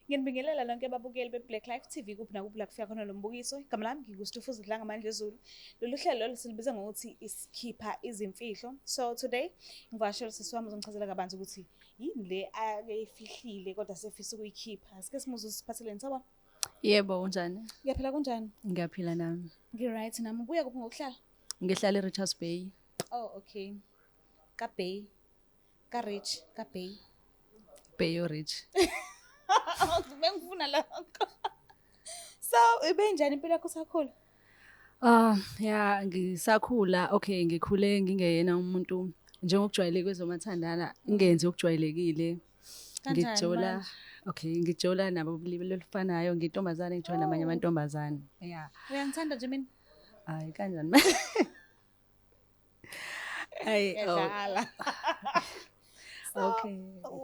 Nginibingelela lonke ababukeli be-Black Life TV kuphi nakuphi la kufika khona lo mbukiso. Igama lami nginguStufuza Dlanga Mandla Zulu. Lolu hlelo lolu silibiza ngokuthi isikhipha izimfihlo. So today ngivakashele usisi wami uzongichazela kabanzi ukuthi yini le akeyifihlile kodwa sefisa ukuyikhipha. Asike simuze usiphatheleni sabona. Yebo, unjani? Ngiyaphila kunjani? Ngiyaphila nami. Ngi-right nami. Ubuya kuphi ngokuhlala? Ngihlala eRichards Bay. Oh, okay. Ka-Bay. Ka-Rich. Ka-Bay. Bay Rich. Bengifuna lokho. So, ibenjani impilo yakho usakhula? Ya ngisakhula. Okay, ngikhule ngingeyena umuntu njengokujwayeleke kwezomathandana, ingenzi okujwayelekile. Ngijola. Okay, ngijola nabo ubulili olufanayo, ngintombazane ngijola namanye amantombazane. Yeah. Uyangithanda nje mina? Hayi kanjani manje? Edlala. Okay.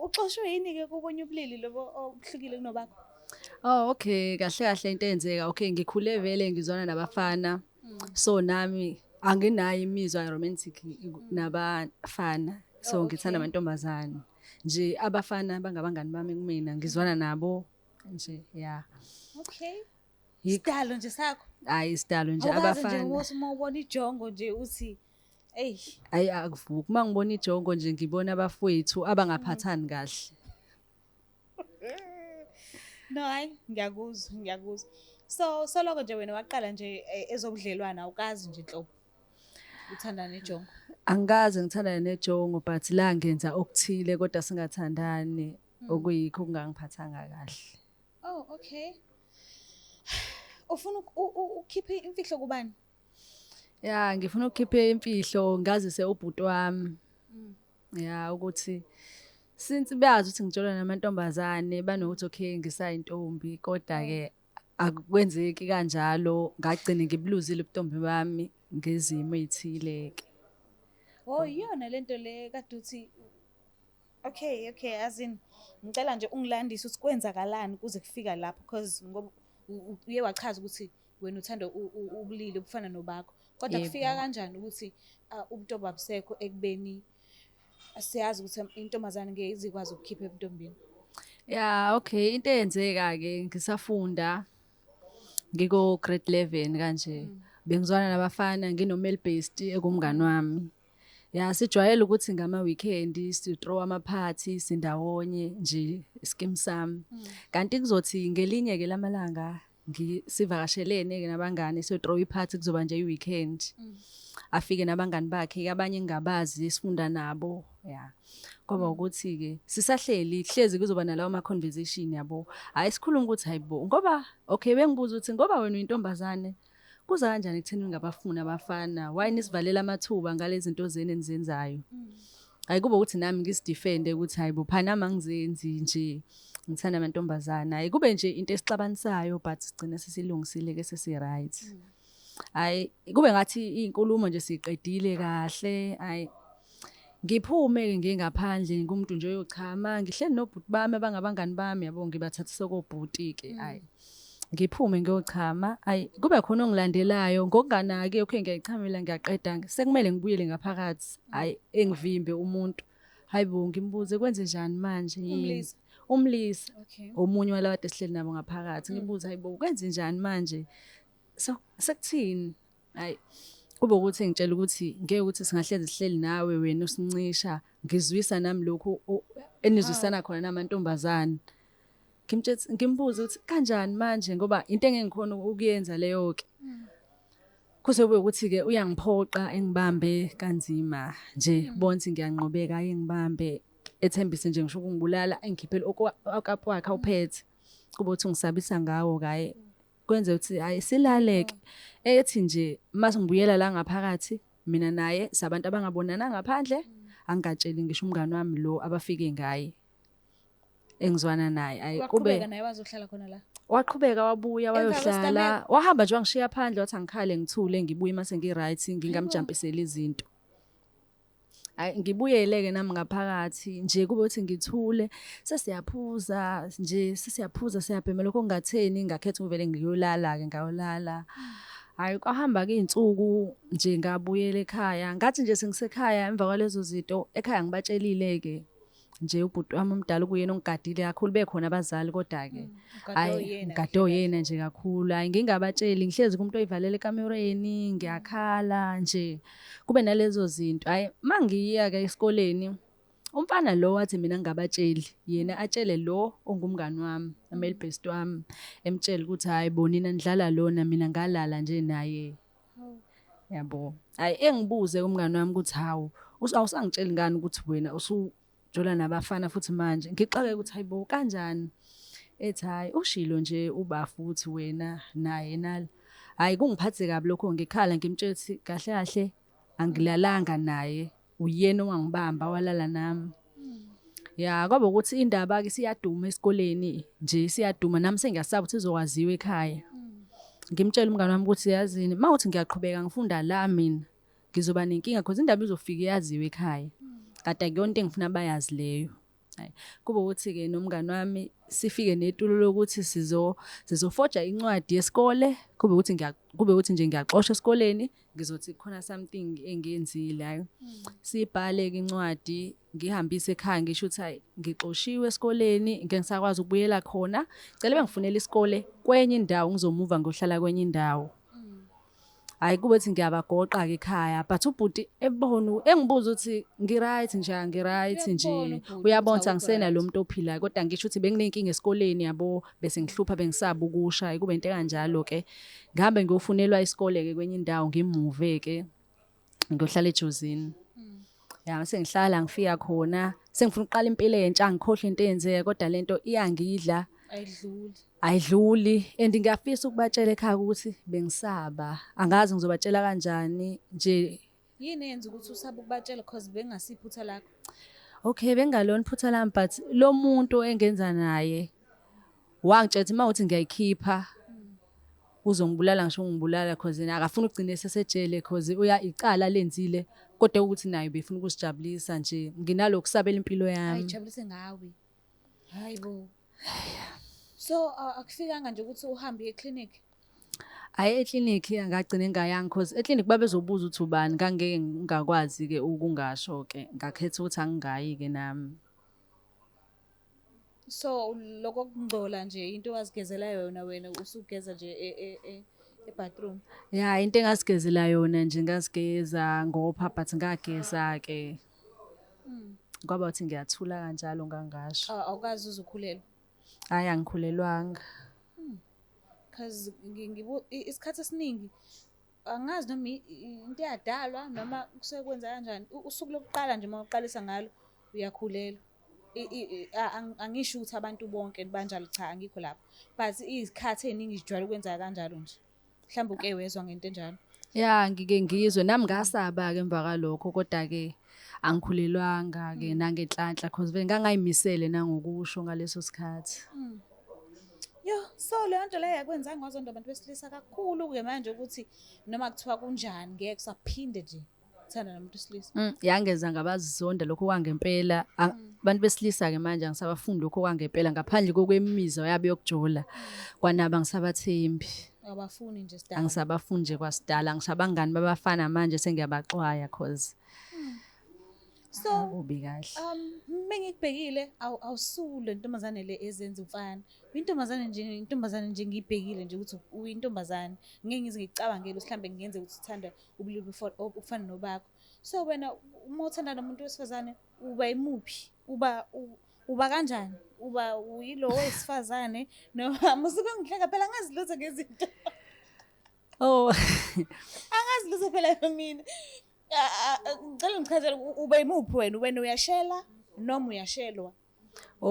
Uxoshwe yini ke kubonye ubulili lobo obuhlukile kunobakho? Oh, okay, kahle into eyenzeka. Okay, ngikhule vele ngizwana nabafana. So nami anginayo imizwa romantic nabafana. So ngithanda amantombazane. Nje abafana bangabangani bami kumina, ngizwana nabo nje, yeah. Okay. Isidalo nje sakho? Hayi isidalo nje abafana. Nje uma ubona ijongo nje uthi Hayi akuvuki. Uma ngibona ijongo nje ngibona abafowethu abangaphathani kahle. No, hayi ngiyakuzwa. So lokho nje wena waqala nje ezobudlelwana awukazi nje inhlobo. Uthanda nejongo. Angikaze ngithanda nejongo but la ngenza okuthile kodwa singathandani okuyikho kungangiphathanga kahle. Oh, okay. Ufuna ukhiphe imfihlo kubani? Ya, ngifuna ukukhipha imfihlo ngazise ubhuti wami. Ya, ukuthi since bayazi ukuthi ngijola namantombazane banokuthi okay ngisayintombi kodwa ke akwenzeki kanjalo ngagcina ngibuluzile ubuntombi bami ngezimo ezithile ke. Oh, iyona lento le kade uthi okay azini ngicela nje ungilandise ukuthi kwenzakalani kuze kufika lapho because ngoba uye wachaza ukuthi wena uthanda ubulili obufana nobakho kodwa kufika kanjani ukuthi ubuntombi abusekho ekubeni siyazi ukuthi intombazane ngeke izikwazi ukukhipha ebuntombini. Ya, okay, into eyenzeka ke ngisafunda ngiko grade 11 kanje bengizwana nabafana nginomale based ekumngani wami. Ya, sijwayele ukuthi ngama weekend si throw ama party sindawonye nje scheme sami. Kanti kuzothi ngelinye ke lamalanga ngisivakashelene ke nabangani so throw iparty kuzoba nje iweekend. Afike nabangani bakhe abanye ngingabazi sifunda nabo. Ya. Ngoba ukuthi ke sisahleli hlezi kuzoba nalawo ama conversation yabo. Hayi sikhuluma ukuthi hayibo ngoba okay bengibuza ukuthi ngoba wena uyintombazane kuza kanjani ekutheni ngabafuna abafana why nisivalela amathuba ngalezi zinto zeni enizenzayo. Hayi kube ukuthi nami ngisidefend ukuthi hayibo phana mangizenzi nje ngithanda amantombazana. Hayi kube nje into esixabanisayo but sigcina sesilungisile ke sesi right. Hayi kube ngathi inkulumo nje siqedile kahle. Hayi ngiphume ke ngingaphandle ngumuntu nje oyochama ngihleli nobhuti bami abangabangani bami yabo ngibathathisa kobhuti ke hayi ngiphume ngiyochama hayi kube khona ongilandelayo ngokunganaki okay ngiyayichamela ngiyaqeda sekumele ngibuyele ngaphakathi hayi engivimbe umuntu hayibo ngimbuze kwenze njani manje yini umlisa omunye walawa kade sihleli nabo ngaphakathi ngibuza hayibo kwenze njani manje so sekuthini hayi kube ukuthi ngitshela ukuthi ngeke ukuthi singahlezi sihleli nawe wena usincisha ngizwisa nami lokho enizwisana khona namantombazane ngimbuza ukuthi kanjani manje ngoba into engikhona ukuyenza leyo ke kuzobe ukuthi ke uyangiphoqa engibambe kanzima nje bonke ngiyanqobeka ayengibambe ethembise nje ngisho ukungibulala engikhiphele okapu wakhe awuphethe kube uthi ngisabisa ngawo kaye kwenze ukuthi hayi silaleke ethi nje mase ngibuyela la ngaphakathi mina naye sabantu abangabonana ngaphandle angatsheli ngisho umngani wami lo abafike ngaye engizwana naye ayi kube naye wazohlala khona la waqhubeka wabuya wayohlala wahamba nje wangishiya phandle wathi angikhale ngithule ngibuye mase ngiright ngingamjumpisela izinto hayi ngibuyele ke nami ngaphakathi nje kube uthi ngithule sesiyaphuza nje sesiyaphuza siyabhema lokho ngingatheni ngakhetha uvele ngiyolala ke ngayolala hayi kwahamba ke izinsuku nje ngabuyela ekhaya ngathi nje sengisekhaya emva kwalezo zinto ekhaya ngibatshelile ke nje ubhuti wami omdala kuyena ongigadile kakhulu bekhona abazali kodwa-ke ngigade yena nje kakhulu hayi ngingabatsheli ngihlezi kumuntu oyivalela ekamereni ngiyakhala nje kube nalezo zinto hayi mangiya-ke esikoleni umfana lo wathi mina ngingabatsheli yena atshele lo ongumngani wami ameli best wami emtshela ukuthi hayi bonina nidlala lona mina ngalala nje naye yabo hayi engibuze umngani wami ukuthi hawu awusangitsheli ngani ukuthi wena usujola nabafana futhi manje ngixake ukuthi hayibo kanjani ethi hayi ushilo nje uba futhi wena naye nala hayi kungiphathe kabi lokho ngikhala ngimtshela ukuthi kahle kahle angilalanga naye uyena owangibamba walala nami ya kwaba ukuthi indaba ke siyaduma esikoleni nje siyaduma nami sengiyasaba ukuthi izokwaziwa ekhaya ngimtshela umngane wami ukuthi yazini mawuthi ngiyaqhubeka ngifunda la mina ngizoba nenkinga because indaba izofika yaziwe ekhaya kade akuyona into engifuna bayazi leyo hayi kube ukuthi ke nomngane wami sifike netulo lokuthi sizofoja incwadi yesikole kube ukuthi nje ngiyaxoshwa esikoleni ngizothi khona something engiyenzile hayi sibhale ke incwadi ngihambise ekhaya ngisho ukuthi hayi ngixoshiwe esikoleni ngeke ngisakwazi ukubuyela khona cela bengifunela isikole kwenye indawo ngizomuva ngohlala kwenye indawo hayi kube ukuthi ngiyabagoqa ke ekhaya but ubhuti ebona engibuza ukuthi ngiright nje uyabona angisena lo muntu ophilayo kodwa ngisho ukuthi benginenkinga esikoleni yabo bese ngihlupha bengisaba ukusha kube into kanjalo ke ngihambe ngiyofunelwa isikole ke kwenye indawo ngimuve ke ngiyohlala eJozini ya sengihlala ngifika khona sengifuna uqala impilo entsha ngikhohle into eyenzeke kodwa lento iyangidla ayidluli and ngiyafisa ukubatshela ekhaya ukuthi bengisaba angazi ngizobatshela kanjani nje yini yenza ukuthi usaba ukubatshela because bengasiphutha lakho okay bengalona iphutha lami but lo muntu engenza naye wangitshela ukuthi mawuthi ngiyayikhipha uzongibulala ngisho ngibulala because akafuna ukugcina sesejele because icala lenzile kodwa ukuthi naye befuna ukusijabulisa nje nginalokhu sabela impilo yami ayijabulise ngawe hayibo so akufikanga nje ukuthi uhambe eclinic hayi eclinic angagcina ngayanga because eclinic babezobuza ukuthi ubani ngangeke ngakwazi ke ukungasho ke ngakhetha ukuthi angingayi ke nami so lokho kungcola nje into wazigezela yona wena usugeza nje ebathroom ya into engasigezela yona nje ngasigeza ngopha but ngageza ke ngoba uthi ngiyathula kanjalo ngangasho awukazi uzukhulelwa hayi angikhulelwanga because isikhathi esiningi angazi noma into yadalwa noma kusekwenza kanjani usuku lokuqala nje mawuqalisa ngalo uyakhulelwa angisho ukuthi abantu bonke banjalo cha angikho lapho but izikhathi eziningi sijwayele ukwenza kanjalo nje mhlawumbe uke wezwa ngento enjalo ya ngike ngizwe nami ngasaba ke emva kalokho kodwa ke angikhulelwanga ke nangenhlanhla because bengangayimisele nangokusho ngaleso sikhathi yo so le nto leyo yakwenza ngazonda abantu besilisa kakhulu ke manje ukuthi noma kuthiwa kunjani ngeke saphinde nje thanda nomuntu wesilisa yangeza ngabazizonda lokho kwangempela abantu besilisa ke manje angisabafundi lokho kwangempela ngaphandle kokwemizwa yabe yokujola kwanaba ngisabathembi abafuni nje sidala angisabafundi nje kwasidala ngisabangani babafana manje sengiyabaxwaya cause so ubi kahle mengikubhekile awusule intombazane le ezenza umfana intombazane nje ngiyibhekile nje ukuthi uyintombazane ngeke ngize ngicabangele mhlambe ngiyenze ukuthi uthanda ubulili ufana nobakho so wena uma uthanda nomuntu wesifazane uba imuphi uba kanjani uba uyilo wesifazane noma musuke ngihleka phela ngazi lutho ngezinto angazi lutho phela mina ngicela ngichazele ube imuphi wena uyashela noma uyashelwa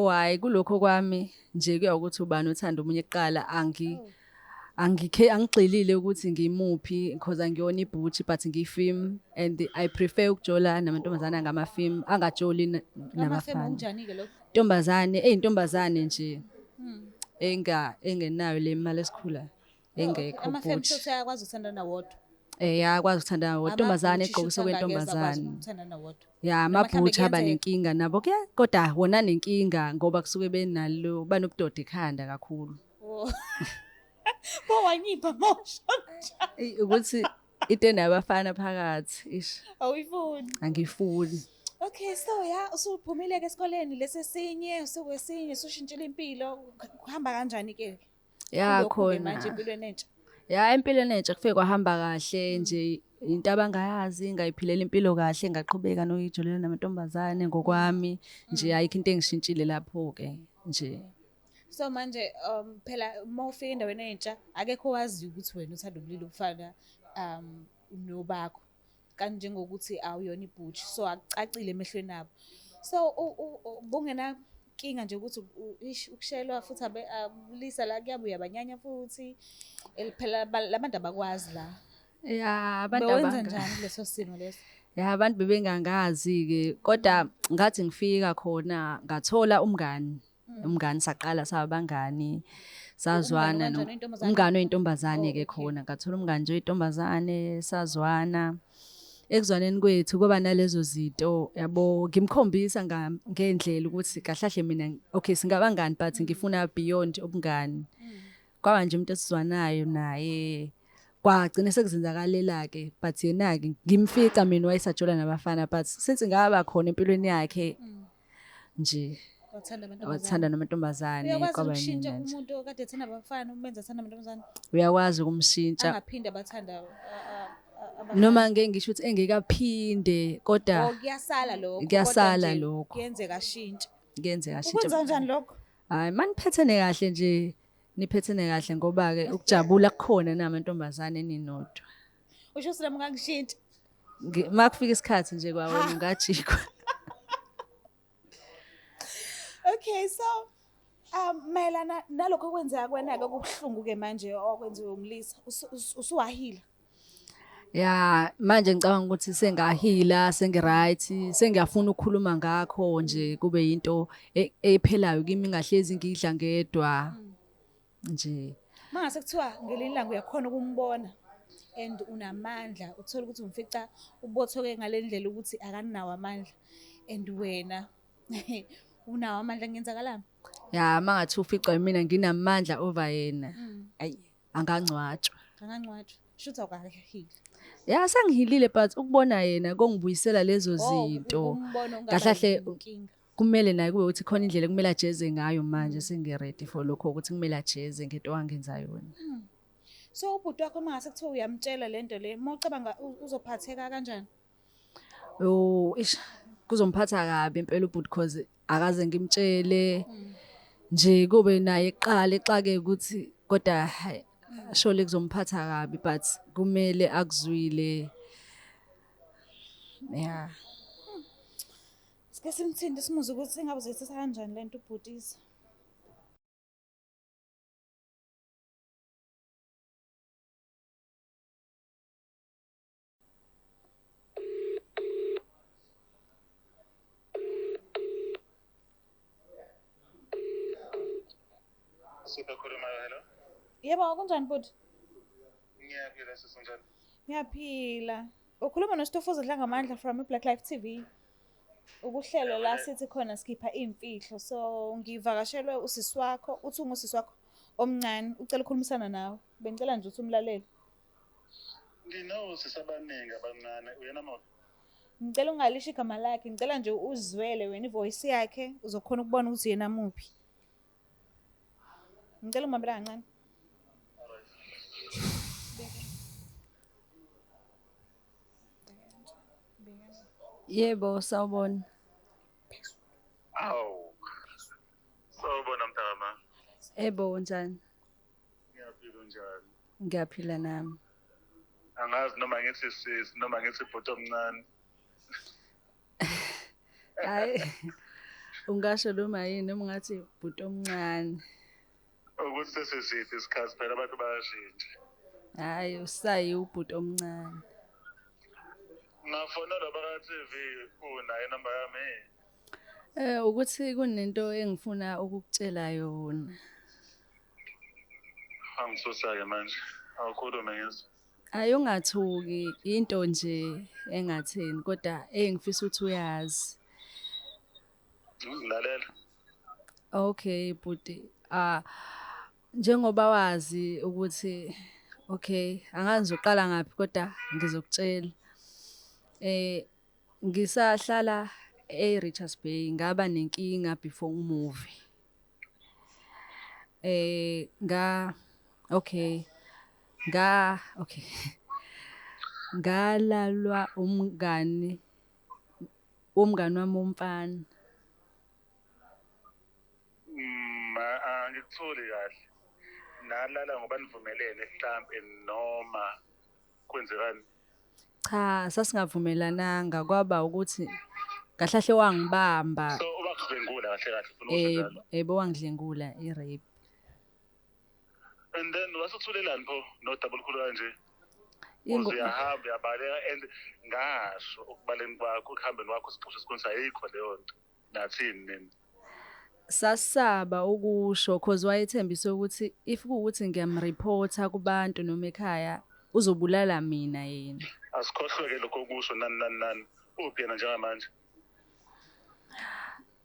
hayi kulokho kwami nje kuyokuthi ubani uthanda umunye eqala angigxilile ukuthi ngimuphi because angiyona ibhuthi but ngifim and I prefer ukujola namantombazana ngamafim angajoli nabafana unjani ke lokho intombazane nje engenayo le mali esikhula engekho amafem shothi ayakwazi ukuthandana wodwa yakwazi ukuthandana wodwa intombazane egqokiswe kwentombazane ya amabhuthi aba nenkinga nabo ke kodwa wona nenkinga ngoba kusuke benalo banobudoda ekhanda kakhulu wanyipha mosho ukuthi into enabafana phakathi awuyifuni angifuni Okay, so usuphumile ke esikoleni lesesinye, usukwesinye, usushintshile impilo. Kuhamba kanjani ke? Ya Kulokhu ke manje khona. empilweni entsha. Ya empilweni entsha kufike kwahamba kahle nje into abangayazi ngayiphilela impilo kahle ngaqhubeka nokuyijolela namantombazane ngokwami nje ayikho into engishintshile lapho ke nje. So manje phela mawufika endaweni entsha akekho wazi ukuthi wena uthanda ubulili obufana nobakho. Kanti njengokuthi awuyona ibhutshi so akucacile emehlweni abo. So bungena inkinga nje ukuthi ukushayelwa futhi abulisa la kuyabuya abanyanya futhi phela labantu abakwazi la. Ya abantu Bewenza njani kuleso simo leso? Ya abantu bebengangazi ke kodwa ngathi ngifika khona ngathola umngani saqala sabangani sazwana umngani oyintombazane ke khona ngathola umngani nje oyintombazane sazwana ekuzwaneni kwethu kuba nalezo zinto yabo ngimkhombisa ngendlela ukuthi kahlahle mina okay singabangani but ngifuna beyond ubungani kwaba nje umuntu esizwanayo naye kwagcina sekuzenzakalela ke but yena ke ngimfica mina wayesajola nabafana but since ngaba khona empilweni yakhe nje wathanda namantombazane kwaba ukushintsha umuntu okade ethanda abafana umenza athanda amantombazane uyakwazi ukumshintsha angaphinde abathanda noma ngeke ngisho ukuthi engekaphinde kodwa kuyasala lokho kuyenzeka ashintshe ukwenza kanjani lokho hayi maniphethene kahle nje niphethene kahle ngoba ke ukujabula kukhona namantombazane ninodwa usho ukuthi nami ngangishintsha makufika isikhathi nje kwawena ungajikwa okay so mayelana nalokho okwenzeka kwena-ke kubuhlungu ke manje okwenziwe umlisa usuwahila ya manje ngicabanga ukuthi sengahila sengiright sengiyafuna ukukhuluma ngakho nje kube yinto ephelayo kimi ngahlezi ngidla ngedwa nje mangase kuthiwa ngelinye ilanga uyakhona ukumbona and unamandla uthola ukuthi umfica ubothoke ngalendlela ukuthi akaninawo amandla and wena unawo amandla ngenzakalami ya mangathi uficwa mina nginamandla over yena ayi angangcwatshwa shutha kwakahila ya sengihilile but ukubona yena kongibuyisela lezo zinto kahlahle kumele naye kube ukuthi khona indlela kumele ajeze ngayo manje sengiready for lokho ukuthi kumele ajeze ngento wangenza yona so ubhuti wakho mangase kuthiwa uyamtshela lento le mawucabanga uzophatheka kanjani kuzomphatha kabi impela ubhuti because akaze ngimtshele nje kube naye eqala exake ukuthi kodwa shole kuzomphatha kabi but kumele akuzwile yeah sike simthinde simuze ukuthi singabe zethisa kanjani lento ubhutisa Hello. Yebo kunjani bhuti Ngiyaphila sisinjani? Ngiyaphila ukhuluma noSitofuza Dlangamandla from Black Life TV ukuhlelo la sithi khona sikhipha imfihlo so ngivakashelwe usisi wakho uthi ungusisi wakho omncane ucela ukukhulumisana nawe bengicela nje ukuthi umlalele Nginawo sisabaningi abancane uyena mama ngicela ungalisho igama lakhe ngicela nje uzwele wena ivoice yakhe uzokhona ukubona ukuthi yena muphi ngicela umabela kancane yebo sawubona awu sawubona mntama ebo njani ngiyaphila njani ngiyaphila nami angazi noma ngithi sisi noma ngithi bhuti omncane hayi ungasho noma yini noma ngathi bhuti omncane ukuthi sesisithi isikhathi phela abantu bayashintsha hayi usayi ubhuti omncane ngafonela baka TV unayo inamba yami ukuthi kunento engifuna ukukutshela yona angisosake manje awukhulume ngizwe ayungathuki into nje engatheni kodwa engifisa ukuthi uyazi ngilalela okay bhuti njengoba wazi ukuthi okay angazi ngizoqala ngaphi kodwa ngizokutshela ngisahlala eRichards Bay ngaba nenkinga before umovie. Okay. Okay. Ngalalwa umngani wami womfana. Angikutholi kahle. Nalala ngoba nivumelene mhlambe noma kwenzekani? Cha, sasingavumelananga kwaba ukuthi kahlahle wangibamba. So ubakudlengula kahle kahle ufuna ukusho njalo. Yebo wangidlengula i-rape. And then wasutholelani pho no double khulu kanje? Uziyahamba yabaleka and ngasho ukubaleni kwakho ukuhambeni kwakho sixoxe sikhonza ayikho leyo nto. Nathini nini? Sasaba ukusho cause wayethembise ukuthi if kuukuthi ngiyamreporta kubantu noma ekhaya uzobulala mina yena. Asikhohlwe lokho okusho nani. Uphi yena njengamanje?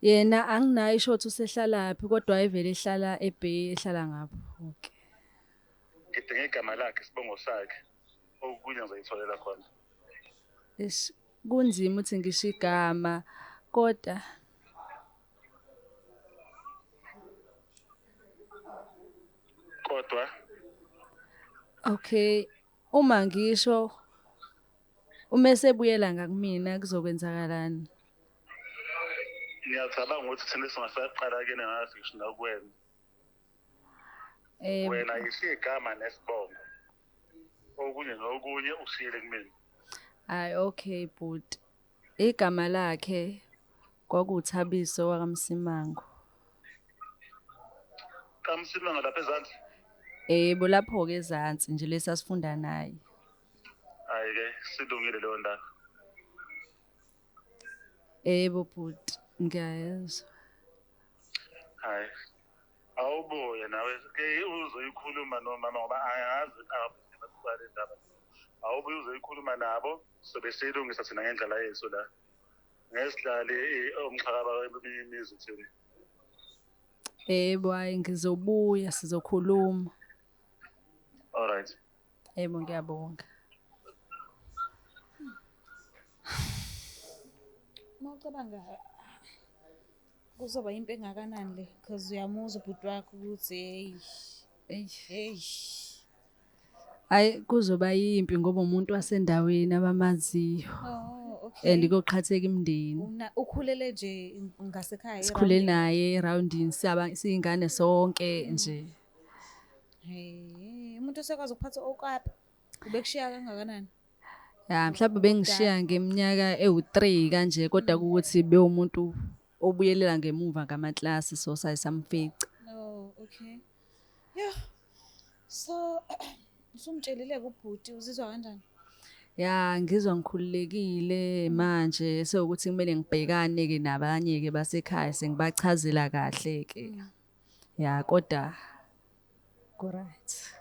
Yena anginayo ishothi usehlala laphi kodwa ayevele ehlala eBay ehlala ngapho. Okay. Ngidinga igama lakhe isibongo sakhe. Okunye ngizayitholela khona. Kunzima ukuthi ngisho igama kodwa okay, uma ngisho umesebuyela ngakumina kuzokwenzakalani? Ngiyacabanga ukuthi thina singasaqala ke ngazi ngisho nakuwena. Wena yisigama nesibongo. Okunye usiyele kumina. Hayi okay but igama lakhe kwakuThabiso wakamsimango. Kamsimango lapha ezantsi? Yebo lapho ke ezantsi nje lesasifunda naye. Hayi ke silungile leyo ndaba. Yebo but ngiyayezwa. Hayi. Awubuye nawe ke uzoyikhuluma nomama ngoba angazi abasibale indaba. Awubuye uzoyikhuluma nabo sobe siyilungisa thina ngendlela yethu la. Ngesidlali umxhakaba wemizi thina. Yebo hayi ngizobuya sizokhuluma. All right. Yebo ngiyabonga. Mawucabanga kuzoba impe engakanani le because uyamuzwa ubhuti wakho ukuthi hey. Hayi kuzoba yimpi ngoba umuntu wasendaweni abamaziyo. Oh okay. And koqhatheka imndeni. Ukhulele nje ngasekhaya. Sikhule naye roundini siyingane sonke nje. Hey, umuntu osekwazi ukuphatha okapha. Ubekushiya kangakanani? Ya mhlawumbe bengishiya ngeminyaka ewu3 kanje kodwa ukuthi bewumuntu obuyelela ngemuva ngamaklasi so sayisamfica. Oh okay. Yeah. So usumtshelile kubhuti uzizwa kanjani? Ya ngizwa ngikhululekile manje sekuthi kumele ngibhekane ke nabanye ke basekhaya sengibachazela kahle ke. Ya kodwa go right.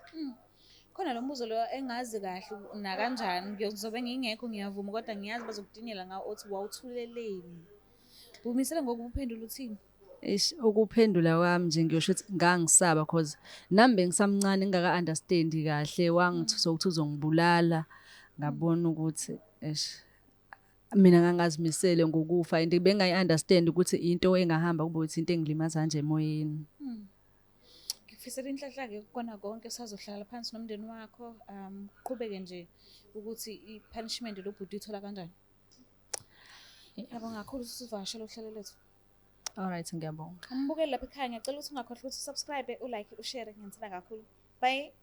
Khona lo mbuzo lo engazi kahle na kanjani ngizobe ngingekho ngiyavuma kodwa ngiyazi bazokudingela ngawo othi wawuthuleleni. Bumisela ngokuphendula uthini? Ukuphendula kwami nje ngiyosho ukuthi ngangisaba cause nami bengisamncane ngingaka understand kahle wangithusa ukuthi uzongibulala ngabona ukuthi mina ngangazimisele ngokufa and bengayi understand ukuthi into engahamba kube ukuthi into engilimaza nje emoyeni. Ngifisela inhlanhla ke kukona konke sazohlala phansi nomndeni wakho qhubeke nje ukuthi ipunishment lobhuti ithola kanjani. Yabonga kakhulu usivakashela uhlelo lethu. All right ngiyabonga. Umbukeli lapha ekhaya ngiyacela ukuthi ungakhohlwa ukuthi subscribe, ulike, ushare ngiyenzela kakhulu. Bye.